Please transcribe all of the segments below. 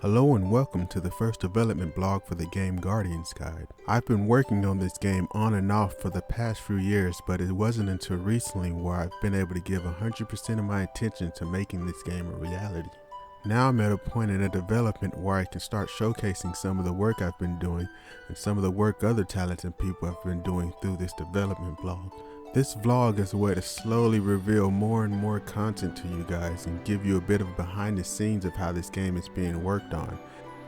Hello and welcome to the first development blog for the game Guardian's Guide. I've been working on this game on and off for the past few years, but it wasn't until recently where I've been able to give 100% of my attention to making this game a reality. Now I'm at a point in the development where I can start showcasing some of the work I've been doing and some of the work other talented people have been doing through this development blog. This vlog is a way to slowly reveal more and more content to you guys and give you a bit of behind the scenes of how this game is being worked on,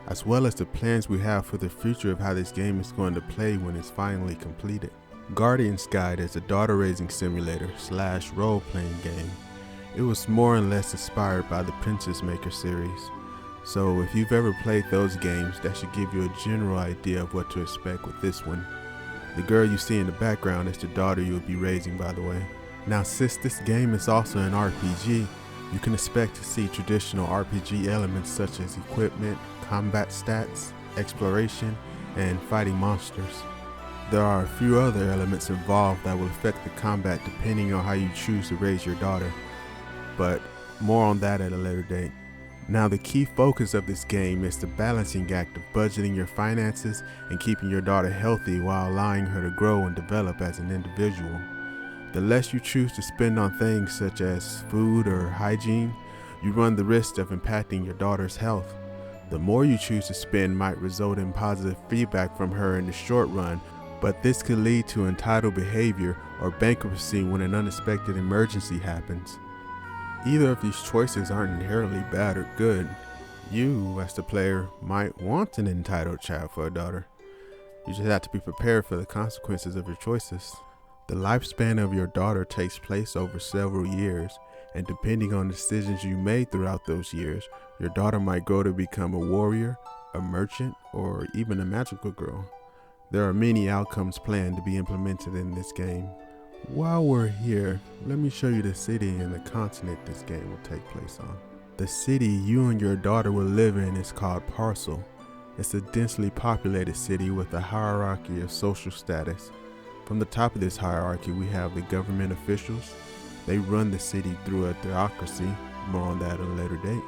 as well as the plans we have for the future of how this game is going to play when it's finally completed. Guardian's Guide is a daughter raising simulator / role playing game. It was more or less inspired by the Princess Maker series, so if you've ever played those games, that should give you a general idea of what to expect with this one. The girl you see in the background is the daughter you'll be raising, by the way. Now, since this game is also an RPG, you can expect to see traditional RPG elements such as equipment, combat stats, exploration, and fighting monsters. There are a few other elements involved that will affect the combat depending on how you choose to raise your daughter, but more on that at a later date. Now, the key focus of this game is the balancing act of budgeting your finances and keeping your daughter healthy while allowing her to grow and develop as an individual. The less you choose to spend on things such as food or hygiene, you run the risk of impacting your daughter's health. The more you choose to spend might result in positive feedback from her in the short run, but this could lead to entitled behavior or bankruptcy when an unexpected emergency happens. Either of these choices aren't inherently bad or good. You, as the player, might want an entitled child for a daughter. You just have to be prepared for the consequences of your choices. The lifespan of your daughter takes place over several years, and depending on the decisions you made throughout those years, your daughter might grow to become a warrior, a merchant, or even a magical girl. There are many outcomes planned to be implemented in this game. While we're here, let me show you the city and the continent this game will take place on. The city you and your daughter will live in is called Parcel. It's a densely populated city with a hierarchy of social status. From the top of this hierarchy, we have the government officials. They run the city through a theocracy, more on that at a later date.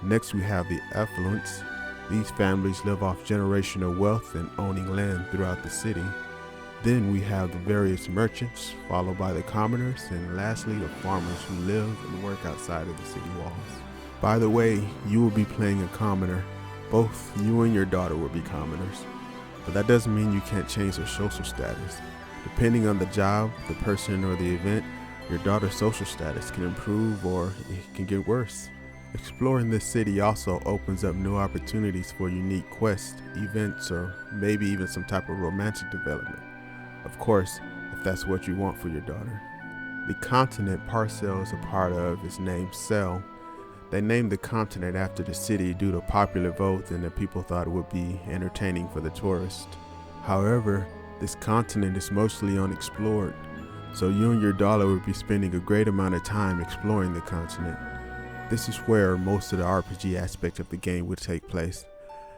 Next, we have the affluents. These families live off generational wealth and owning land throughout the city. Then we have the various merchants, followed by the commoners, and lastly the farmers who live and work outside of the city walls. By the way, you will be playing a commoner. Both you and your daughter will be commoners. But that doesn't mean you can't change their social status. Depending on the job, the person, or the event, your daughter's social status can improve or it can get worse. Exploring this city also opens up new opportunities for unique quests, events, or maybe even some type of romantic development. Of course, if that's what you want for your daughter. The continent Parcel is a part of is named Cell. They named the continent after the city due to popular vote and that people thought it would be entertaining for the tourist. However, this continent is mostly unexplored, so you and your daughter will be spending a great amount of time exploring the continent. This is where most of the RPG aspect of the game will take place.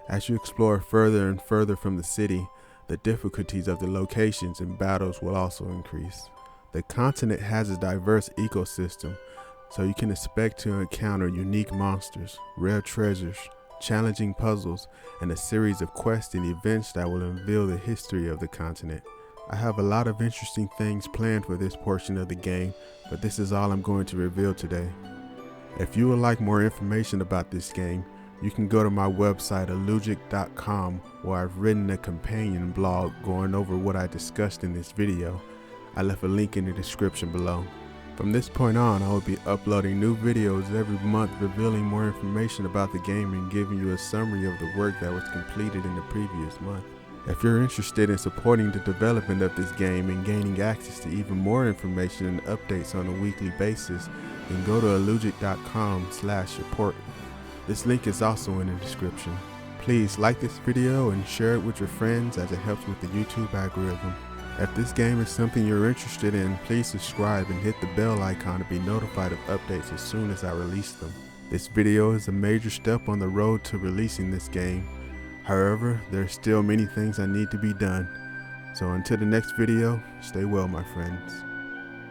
As you explore further and further from the city, the difficulties of the locations and battles will also increase. The continent has a diverse ecosystem, so you can expect to encounter unique monsters, rare treasures, challenging puzzles, and a series of quests and events that will unveil the history of the continent. I have a lot of interesting things planned for this portion of the game, but this is all I'm going to reveal today. If you would like more information about this game, you can go to my website Allujic.com, where I've written a companion blog going over what I discussed in this video. I left a link in the description below. From this point on, I will be uploading new videos every month revealing more information about the game and giving you a summary of the work that was completed in the previous month. If you're interested in supporting the development of this game and gaining access to even more information and updates on a weekly basis, then go to Allujic.com/support. This link is also in the description. Please like this video and share it with your friends as it helps with the YouTube algorithm. If this game is something you're interested in, please subscribe and hit the bell icon to be notified of updates as soon as I release them. This video is a major step on the road to releasing this game. However, there are still many things that need to be done. So until the next video, stay well, my friends.